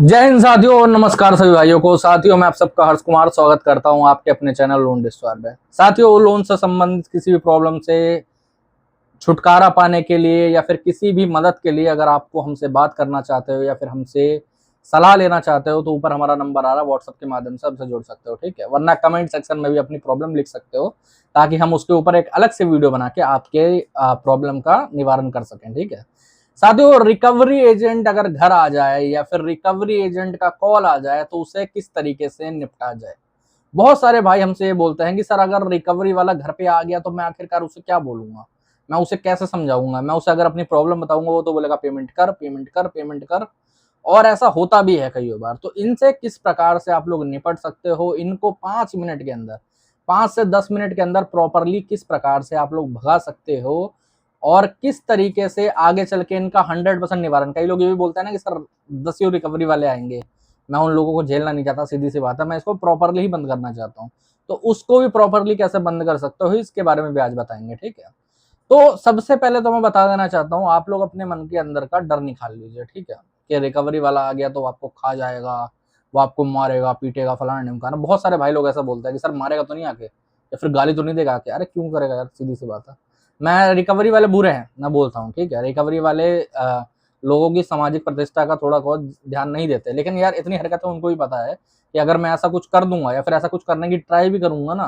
जय हिंद साथियों और नमस्कार सभी भाइयों को। साथियों मैं आप सबका हर्ष कुमार स्वागत करता हूं आपके अपने चैनल लोन डिस्टर्ब में। साथियों लोन से संबंधित किसी भी प्रॉब्लम से छुटकारा पाने के लिए या फिर किसी भी मदद के लिए अगर आपको हमसे बात करना चाहते हो या फिर हमसे सलाह लेना चाहते हो तो ऊपर हमारा नंबर आ रहा है, व्हाट्सएप के माध्यम से हमसे जुड़ सकते हो, ठीक है। वरना कमेंट सेक्शन में भी अपनी प्रॉब्लम लिख सकते हो ताकि हम उसके ऊपर एक अलग से वीडियो बना के आपके प्रॉब्लम का निवारण कर सकें, ठीक है। साथियों रिकवरी एजेंट अगर घर आ जाए या फिर रिकवरी एजेंट का कॉल आ जाए तो उसे किस तरीके से निपटा जाए। बहुत सारे भाई हमसे ये बोलते हैं कि सर अगर रिकवरी वाला घर पे आ गया तो मैं आखिरकार उसे क्या बोलूंगा, मैं उसे कैसे समझाऊंगा, मैं उसे अगर अपनी प्रॉब्लम बताऊंगा वो तो बोलेगा पेमेंट कर पेमेंट कर पेमेंट कर। और ऐसा होता भी है कई बार। तो इनसे किस प्रकार से आप लोग निपट सकते हो, इनको 5 मिनट के अंदर, 5 से 10 मिनट के अंदर प्रॉपरली किस प्रकार से आप लोग भगा सकते हो और किस तरीके से आगे चल के इनका 100% निवारण। कई लोग ये भी बोलते हैं ना कि सर 10 रिकवरी वाले आएंगे, मैं उन लोगों को झेलना नहीं चाहता, सीधी सी बात है, मैं इसको प्रॉपरली ही बंद करना चाहता हूँ। तो उसको भी प्रॉपरली कैसे बंद कर सकते हो इसके बारे में भी आज बताएंगे, ठीक है। तो सबसे पहले तो मैं बता देना चाहता हूँ, आप लोग अपने मन के अंदर का डर निकाल लीजिए, ठीक है। कि रिकवरी वाला आ गया तो आपको खा जाएगा, वो आपको मारेगा पीटेगा फलाना ढिमकाना। बहुत सारे भाई लोग ऐसा बोलते हैं कि सर मारेगा तो नहीं आके, या फिर गाली तो नहीं देगा आके। अरे क्यों करेगा यार, सीधी सी बात है। मैं रिकवरी वाले बुरे हैं मैं बोलता हूँ, ठीक है। रिकवरी वाले लोगों की सामाजिक प्रतिष्ठा का थोड़ा बहुत ध्यान नहीं देते, लेकिन यार इतनी हरकतें उनको भी पता है कि अगर मैं ऐसा कुछ कर दूंगा या फिर ऐसा कुछ करने की ट्राई भी करूंगा ना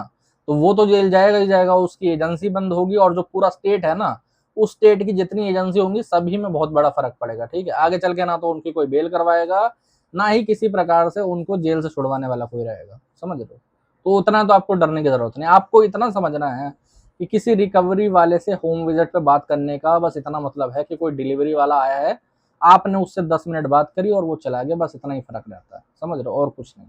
तो वो तो जेल जाएगा ही जाएगा, उसकी एजेंसी बंद होगी और जो पूरा स्टेट है ना, उस स्टेट की जितनी एजेंसी होंगी सभी में बहुत बड़ा फर्क पड़ेगा, ठीक है। आगे चल के ना तो उनकी कोई बेल करवाएगा, ना ही किसी प्रकार से उनको जेल से छुड़वाने वाला कोई रहेगा, समझ रहे हो। तो उतना तो आपको डरने की जरूरत नहीं। आपको इतना समझना है कि किसी रिकवरी वाले से होम विजिट पे बात करने का बस इतना मतलब है कि कोई डिलीवरी वाला आया है, आपने उससे 10 मिनट बात करी और वो चला गया, बस इतना ही फर्क रहता है, समझ रहे हो, और कुछ नहीं।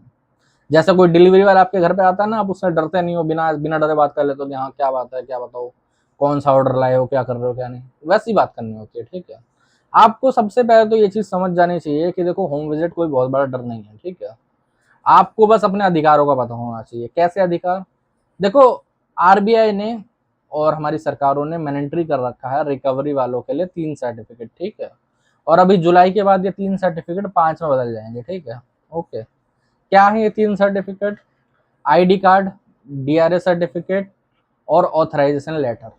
जैसे कोई डिलीवरी वाला आपके घर पे आता है ना, आप उससे डरते नहीं हो, बिना बिना डरे बात कर लेते हो कि हाँ क्या बात है, क्या बताओ, कौन सा ऑर्डर लाए हो, क्या कर रहे हो, क्या नहीं, वैसी बात करनी होती है, ठीक है। आपको सबसे पहले तो ये चीज समझ जानी चाहिए कि देखो होम विजिट कोई बहुत बड़ा डर नहीं है, ठीक है। आपको बस अपने अधिकारों का पता होना चाहिए। कैसे अधिकार? देखो, आरबीआई ने और हमारी सरकारों ने मैंडेटरी कर रखा है रिकवरी वालों के लिए 3 सर्टिफिकेट, ठीक है। और अभी जुलाई के बाद ये 3 सर्टिफिकेट 5 में बदल जाएंगे, ठीक है। ओके, क्या है ये 3 certificate? ID card, DRA certificate और ऑथराइजेशन लेटर।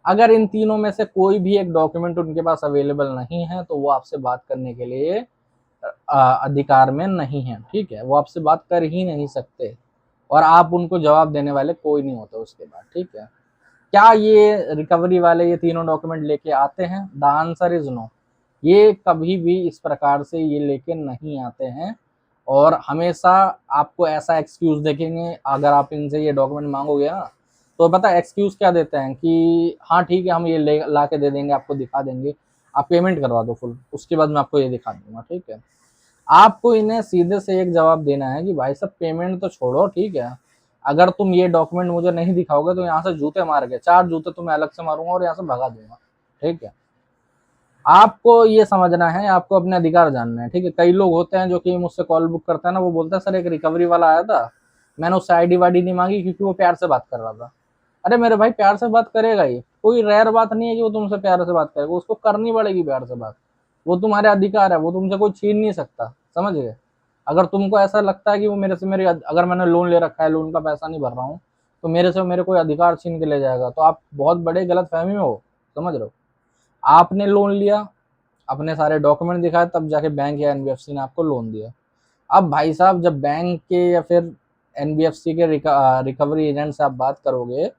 अगर इन तीनों में से कोई भी एक डॉक्यूमेंट उनके पास अवेलेबल नहीं है तो वो आपसे बात करने के लिए अधिकार में नहीं है, ठीक है। वो आपसे बात कर ही नहीं सकते और आप उनको जवाब देने वाले कोई नहीं होते उसके बाद, ठीक है। क्या ये रिकवरी वाले ये तीनों डॉक्यूमेंट लेके आते हैं? The answer is no. ये कभी भी इस प्रकार से ये लेके नहीं आते हैं और हमेशा आपको ऐसा एक्सक्यूज देखेंगे अगर आप इनसे ये डॉक्यूमेंट मांगोगे ना, तो पता है एक्सक्यूज क्या देते हैं कि हाँ ठीक है हम ये ला के दे देंगे, आपको दिखा देंगे, आप पेमेंट करवा दो फुल, उसके बाद मैं आपको ये दिखा दूंगा, ठीक है। आपको इन्हें सीधे से एक जवाब देना है कि भाई साहब पेमेंट तो छोड़ो, ठीक है, अगर तुम ये डॉक्यूमेंट मुझे नहीं दिखाओगे तो यहाँ से जूते मार के 4 जूते तुम्हें अलग से मारूंगा और यहाँ से भगा दूंगा, ठीक है। आपको ये समझना है, आपको अपने अधिकार जानना है, ठीक है। कई लोग होते हैं जो कि मुझसे कॉल बुक करते हैं ना, वो बोलते हैं सर एक रिकवरी वाला आया था, मैंने उससे आईडी वाईडी नहीं मांगी क्योंकि वो प्यार से बात कर रहा था। अरे मेरे भाई प्यार से बात करेगा ही, कोई रेयर बात नहीं है कि वो तुमसे प्यार से बात करेगा, उसको करनी पड़ेगी प्यार से बात। वो तुम्हारे अधिकार है, वो तुमसे कोई छीन नहीं सकता, समझ गए। अगर तुमको ऐसा लगता है कि वो मेरे से, मेरे अगर मैंने लोन ले रखा है, लोन का पैसा नहीं भर रहा हूँ तो मेरे से मेरे कोई अधिकार छीन के ले जाएगा, तो आप बहुत बड़े गलत फहमी में हो, समझ रहे हो। आपने लोन लिया, अपने सारे डॉक्यूमेंट दिखाए, तब जाके बैंक या एनबीएफसी ने आपको लोन दिया। अब भाई साहब जब बैंक के या फिर एनबीएफसी के रिकवरी एजेंट से आप बात करोगे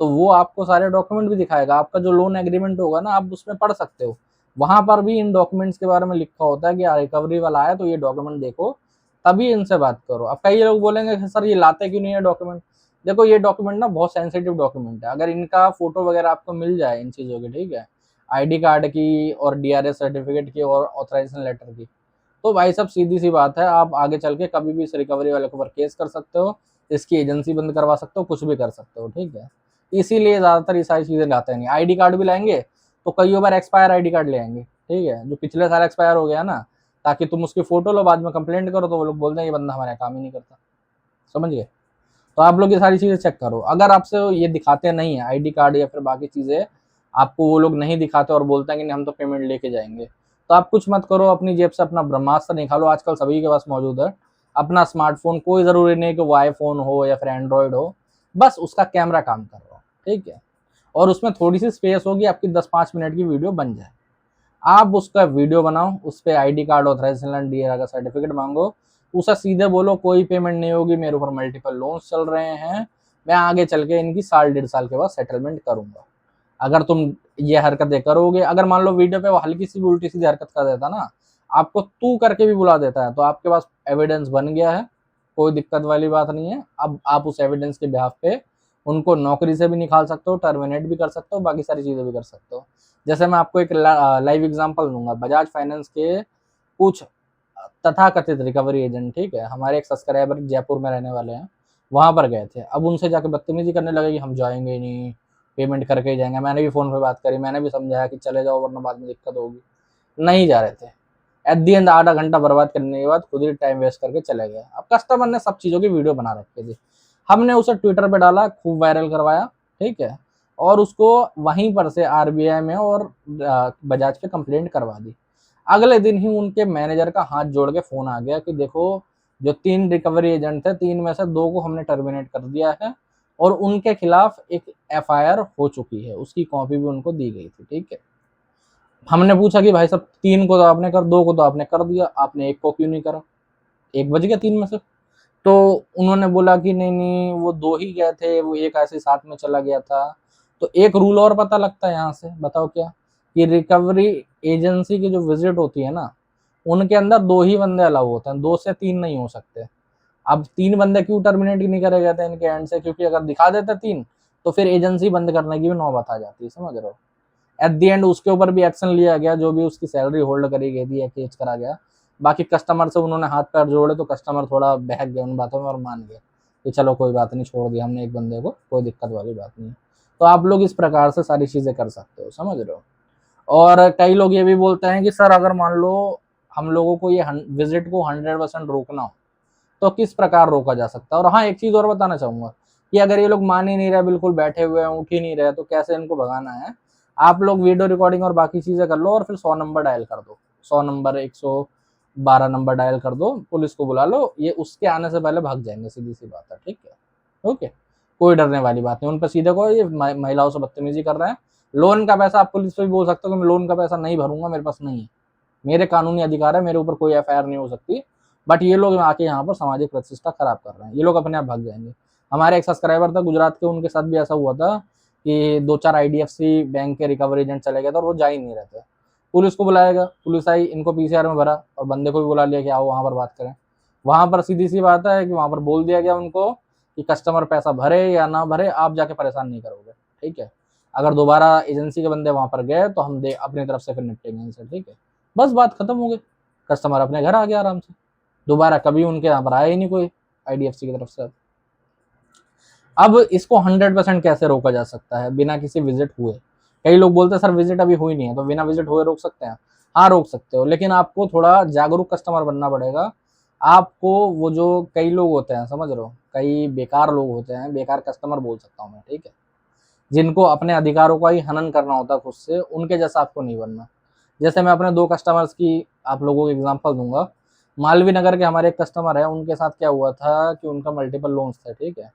तो वो आपको सारे डॉक्यूमेंट भी दिखाएगा। आपका जो लोन एग्रीमेंट होगा ना, आप उसमें पढ़ सकते हो, वहां पर भी इन डॉक्यूमेंट्स के बारे में लिखा होता है कि रिकवरी वाला आया तो ये डॉक्यूमेंट देखो, तभी इनसे बात करो। अब कई लोग बोलेंगे कि सर ये लाते क्यों नहीं है डॉक्यूमेंट। देखो ये डॉक्यूमेंट ना बहुत सेंसिटिव डॉक्यूमेंट है, अगर इनका फोटो वगैरह आपको मिल जाए इन चीजों की, ठीक है, आईडी कार्ड की और डीआरए सर्टिफिकेट की और ऑथराइजेशन लेटर की, तो भाई साहब सीधी सी बात है, आप आगे चल के कभी भी इस रिकवरी वाले के ऊपर केस कर सकते हो, इसकी एजेंसी बंद करवा सकते हो, कुछ भी कर सकते हो, ठीक है। इसीलिए ज्यादातर ये सारी चीजें लाते नहीं। आईडी कार्ड भी लाएंगे तो कई बार एक्सपायर आईडी कार्ड ले आएंगे, ठीक है, जो पिछले साल एक्सपायर हो गया ना, ताकि तुम उसकी फोटो लो बाद में कंप्लेंट करो तो वो लोग बोलते हैं ये बंदा हमारा काम ही नहीं करता, समझ गए। तो आप लोग ये सारी चीजें चेक करो। अगर आपसे ये दिखाते नहीं है आईडी कार्ड या फिर बाकी चीजें, आपको वो लोग नहीं दिखाते और बोलते हैं कि नहीं हम तो पेमेंट लेके जाएंगे, तो आप कुछ मत करो, अपनी जेब से अपना ब्रह्मास्त्र निकालो, आजकल सभी के पास मौजूद है अपना स्मार्टफोन। कोई जरूरी नहीं कि वो आईफोन हो या फिर एंड्रॉयड हो, बस उसका कैमरा काम कर रहा हो, ठीक है, और उसमें थोड़ी सी स्पेस होगी, आपकी 10-5 मिनट की वीडियो बन जाए। आप उसका वीडियो बनाओ, उस पर ID कार्ड, ऑथराइजेशन, DRA का सर्टिफिकेट मांगो, उसे सीधे बोलो कोई पेमेंट नहीं होगी, मेरे ऊपर मल्टीपल लोन्स चल रहे हैं, मैं आगे चल के इनकी 1.5 साल के बाद सेटलमेंट करूंगा। अगर तुम ये हरकतें करोगे, अगर मान लो वीडियो पे वो हल्की सी भी उल्टी सीधी हरकत कर देता ना, आपको तू करके भी बुला देता है, तो आपके पास एविडेंस बन गया है, कोई दिक्कत वाली बात नहीं है। अब आप उस एविडेंस के बिहाफ पे उनको नौकरी से भी निकाल सकते हो, टर्मिनेट भी कर सकते हो, बाकी सारी चीजें भी कर सकते हो। जैसे मैं आपको एक लाइव एग्जांपल दूंगा, बजाज फाइनेंस के कुछ तथाकथित रिकवरी एजेंट, ठीक है, हमारे एक सब्सक्राइबर जयपुर में रहने वाले हैं, वहां पर गए थे। अब उनसे जाके बदतमीजी करने लगे कि हम जाएंगे नहीं, पेमेंट करके ही जाएंगे। मैंने भी फोन पे बात करी, मैंने भी समझाया कि चले जाओ वरना बाद में दिक्कत होगी, नहीं जा रहे थे। एट दी एंड आधा घंटा बर्बाद करने के बाद खुद ही टाइम वेस्ट करके चले गए। अब कस्टमर ने सब चीजों की वीडियो बना रखी थी, हमने उसे ट्विटर पे डाला, खूब वायरल करवाया, ठीक है, और उसको वहीं पर से RBI में और बजाज पे कंप्लेंट करवा दी। अगले दिन ही उनके मैनेजर का हाथ जोड़ के फोन आ गया कि देखो, जो 3 रिकवरी एजेंट थे, 3 में से 2 को हमने टर्मिनेट कर दिया है और उनके खिलाफ एक FIR हो चुकी है, उसकी कॉपी भी उनको दी गई थी, ठीक है। हमने पूछा कि भाई साहब 3 को तो आपने कर, 2 को तो आपने कर दिया, आपने 1 को क्यों नहीं करा, 1 बज गया 3 में से। तो उन्होंने बोला कि नहीं नहीं, वो 2 ही गए थे, वो 1 ऐसे साथ में चला गया था। तो एक रूल और पता लगता है यहाँ से, बताओ क्या, कि रिकवरी एजेंसी की जो विजिट होती है ना, उनके अंदर 2 ही बंदे अलाउ होते हैं, 2 से 3 नहीं हो सकते। अब 3 बंदे क्यों टर्मिनेट नहीं करे गए थे इनके एंड से, क्योंकि अगर दिखा देते 3, तो फिर एजेंसी बंद करने की भी नौबत आ जाती है, समझ रहे हो। एट दी एंड उसके ऊपर भी एक्शन लिया गया, जो भी उसकी सैलरी होल्ड करी गई थी या केस करा गया। बाकी कस्टमर से उन्होंने हाथ पैर जोड़े, तो कस्टमर थोड़ा बहक गया उन बातों में और मान गया कि चलो कोई बात नहीं, छोड़ दिया हमने एक बंदे को, कोई दिक्कत वाली बात नहीं। तो आप लोग इस प्रकार से सारी चीजें कर सकते हो, समझ रहे हो। और कई लोग ये भी बोलते हैं कि सर अगर मान लो हम लोगों को ये विजिट को 100% रोकना हो, तो किस प्रकार रोका जा सकता है। और हाँ, एक चीज और बताना चाहूंगा कि अगर ये लोग मान ही नहीं रहे, बिल्कुल बैठे हुए हैं, उठ ही नहीं रहे, तो कैसे इनको भगाना है। आप लोग वीडियो रिकॉर्डिंग और बाकी चीजें कर लो और फिर 100 नंबर डायल कर दो, 100 नंबर, 112 नंबर डायल कर दो, पुलिस को बुला लो, ये उसके आने से पहले भाग जाएंगे, सीधी सी बात है, ठीक है, ओके। कोई डरने वाली बात नहीं, उन पर सीधे को ये महिलाओं से बदतमीजी कर रहे हैं। लोन का पैसा आप पुलिस पे भी बोल सकते हो कि मैं लोन का पैसा नहीं भरूंगा, मेरे पास नहीं है, मेरे कानूनी अधिकार है, मेरे ऊपर कोई FIR नहीं हो सकती। बट ये लोग आके यहाँ पर सामाजिक प्रतिष्ठा खराब कर रहे हैं, ये लोग अपने आप भाग जाएंगे। हमारे एक सब्सक्राइबर था गुजरात के, उनके साथ भी ऐसा हुआ था कि 2-4 IDFC बैंक के रिकवरी एजेंट चले गए थे और वो जा ही नहीं रहे थे। पुलिस को बुलाया गया, पुलिस आई, इनको PCR में भरा और बंदे को भी बुला लिया कि आओ वहां पर बात करें। वहां पर सीधी सी बात है कि वहां पर बोल दिया गया उनको कि कस्टमर पैसा भरे या ना भरे, आप जाके परेशान नहीं करोगे, ठीक है। अगर दोबारा एजेंसी के बंदे वहां पर गए तो हम अपनी तरफ से फिर निपटेंगे इनसे, ठीक है। बस बात खत्म हो गई, कस्टमर अपने घर आ गया आराम से, दोबारा कभी उनके यहाँ पर आया ही नहीं कोई IDFC की तरफ से। अब इसको 100% कैसे रोका जा सकता है बिना किसी विजिट हुए। कई लोग बोलते हैं सर विजिट अभी हुई नहीं है, तो बिना विजिट हुए रोक सकते हैं। हाँ रोक सकते हो, लेकिन आपको थोड़ा जागरूक कस्टमर बनना पड़ेगा। आपको वो जो कई लोग होते हैं, समझ रहे हो, कई बेकार लोग होते हैं, बेकार कस्टमर बोल सकता हूँ मैं, ठीक है, जिनको अपने अधिकारों का ही हनन करना होता है खुद से, उनके जैसा आपको नहीं बनना। जैसे मैं अपने 2 कस्टमर्स की आप लोगों को एग्जांपल दूंगा। मालवीय नगर के हमारे एक कस्टमर है, उनके साथ क्या हुआ था कि उनका मल्टीपल लोन्स थे, ठीक है।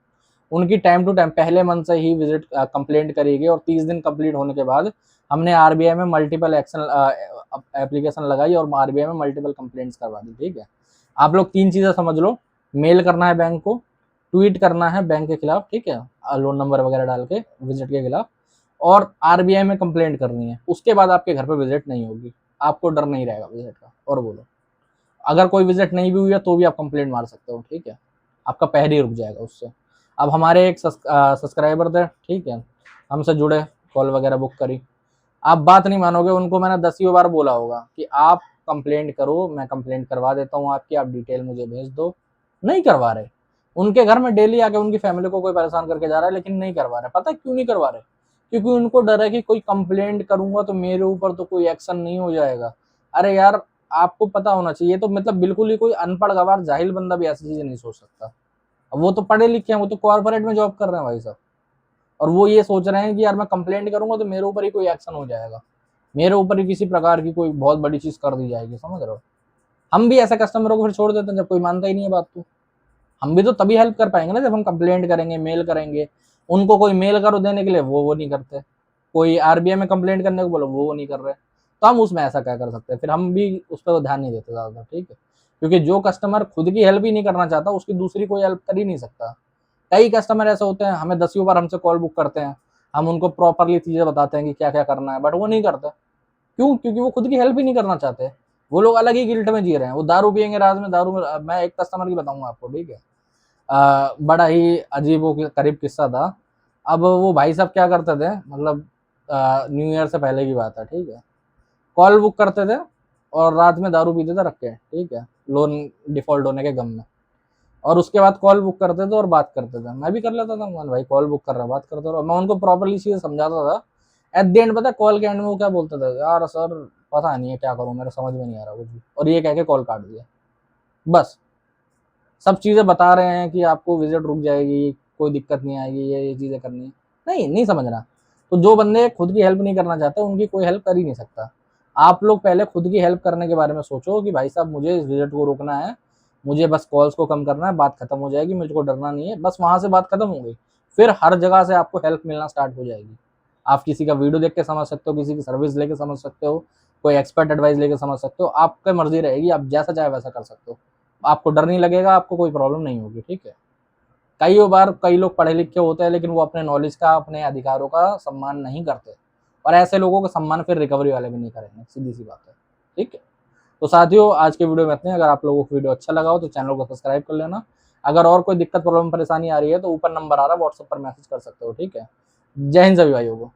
उनकी टाइम टू टाइम पहले मंथ से ही विजिट कंप्लेंट करी गई और 30 दिन कंप्लीट होने के बाद हमने RBI में मल्टीपल एक्शन एप्लीकेशन लगाई और RBI में मल्टीपल कंप्लेंट्स करवा दी, ठीक है। आप लोग 3 चीजें समझ लो, मेल करना है बैंक को, ट्वीट करना है बैंक के खिलाफ, ठीक है, लोन नंबर वगैरह डाल के विजिट के खिलाफ, और RBI में कंप्लेंट करनी है। उसके बाद आपके घर पे विजिट नहीं होगी, आपको डर नहीं रहेगा विजिट का। और बोलो, अगर कोई विजिट नहीं भी हुई है तो भी आप कंप्लेंट मार सकते हो, ठीक है, आपका पैर ही रुक जाएगा उससे। अब हमारे एक सब्सक्राइबर थे, ठीक है, हमसे जुड़े, कॉल वगैरह बुक करी। आप बात नहीं मानोगे, उनको मैंने 10 बार बोला होगा कि आप कंप्लेंट करो, मैं कंप्लेंट करवा देता हूँ आपकी, आप डिटेल मुझे भेज दो, नहीं करवा रहे। उनके घर में डेली आके उनकी फैमिली को कोई परेशान करके जा रहा है, लेकिन नहीं करवा रहे। पता है क्यों नहीं करवा रहे? क्योंकि उनको डर है कि कोई कंप्लेंट करूंगा तो मेरे ऊपर तो कोई एक्शन नहीं हो जाएगा। अरे यार, आपको पता होना चाहिए, तो मतलब बिल्कुल ही कोई अनपढ़ गवार जाहिल बंदा भी ऐसी चीजें नहीं सोच सकता। अब वो तो पढ़े लिखे हैं, वो तो कॉर्पोरेट में जॉब कर रहे हैं भाई साहब, और वो ये सोच रहे हैं कि यार मैं कंप्लेंट करूंगा तो मेरे ऊपर ही कोई एक्शन हो जाएगा। मेरे ऊपर ही किसी प्रकार की कोई बहुत बड़ी चीज कर दी जाएगी, समझ रहे हो। हम भी ऐसे कस्टमरों को फिर छोड़ देते हैं जब कोई मानता ही नहीं है बात। तो हम भी तो तभी हेल्प कर पाएंगे ना जब हम कंप्लेंट करेंगे, मेल करेंगे। उनको कोई मेल करो देने के लिए, वो नहीं करते। कोई आरबीआई में कंप्लेंट करने को बोलो, वो नहीं कर रहे। तो हम उसमें ऐसा क्या कर सकते हैं, फिर हम भी उस पर ध्यान नहीं देते ज्यादा, ठीक है। क्योंकि जो कस्टमर खुद की हेल्प ही नहीं करना चाहता, उसकी दूसरी कोई हेल्प कर ही नहीं सकता। कई कस्टमर ऐसे होते हैं, हमें 10 बार हमसे कॉल बुक करते हैं, हम उनको प्रॉपरली चीजें बताते हैं कि क्या क्या करना है, बट वो नहीं करते। क्यों? क्योंकि वो खुद की हेल्प ही नहीं करना चाहते। वो लोग अलग ही गिल्ट में जी रहे हैं। वो दारू पियेंगे रात में, दारू में। मैं एक कस्टमर की बताऊंगा आपको, ठीक है। बड़ा ही अजीब करीब किस्सा था। अब वो भाई साहब क्या करते थे, मतलब न्यू ईयर से पहले की बात है, ठीक है। कॉल बुक करते थे और रात में दारू पीते थे रख के, ठीक है, लोन डिफॉल्ट होने के गम में। और उसके बाद कॉल बुक करते थे और बात करते थे। मैं भी कर लेता था, मान भाई कॉल बुक कर रहा, बात करते रहो। मैं उनको प्रॉपरली चीजें समझाता था। एट द एंड पता है कॉल के एंड में वो क्या बोलते थे, यार सर पता नहीं है क्या करूं, मेरे समझ में नहीं आ रहा कुछ भी, और ये कह के कॉल काट दिया। बस सब चीजें बता रहे हैं कि आपको विजिट रुक जाएगी, कोई दिक्कत नहीं आएगी, ये चीजें करनी है। नहीं, नहीं समझना। तो जो बंदे खुद की हेल्प नहीं करना चाहते, उनकी कोई हेल्प कर ही नहीं सकता। आप लोग पहले खुद की हेल्प करने के बारे में सोचो कि भाई साहब मुझे इस विजिट को रोकना है, मुझे बस कॉल्स को कम करना है, बात खत्म हो जाएगी, मुझको डरना नहीं है, बस वहां से बात खत्म हो गई। फिर हर जगह से आपको हेल्प मिलना स्टार्ट हो जाएगी। आप किसी का वीडियो देख के समझ सकते हो, किसी की सर्विस लेके समझ सकते हो, कोई एक्सपर्ट एडवाइस लेके समझ सकते हो। आपकी मर्जी रहेगी, आप जैसा चाहे वैसा कर सकते हो। आपको डर नहीं लगेगा, आपको कोई प्रॉब्लम नहीं होगी, ठीक है। कई बार कई लोग पढ़े लिखे होते हैं, लेकिन वो अपने नॉलेज का, अपने अधिकारों का सम्मान नहीं करते। और ऐसे लोगों का सम्मान फिर रिकवरी वाले भी नहीं करेंगे, सीधी सी बात है, ठीक है। तो साथियों, आज के वीडियो में इतने। अगर आप लोगों को वीडियो अच्छा लगा हो तो चैनल को सब्सक्राइब कर लेना। अगर और कोई दिक्कत, प्रॉब्लम, परेशानी आ रही है तो ऊपर नंबर आ रहा है, व्हाट्सएप पर मैसेज कर सकते हो, ठीक है। जय हिंद सभी भाइयों को।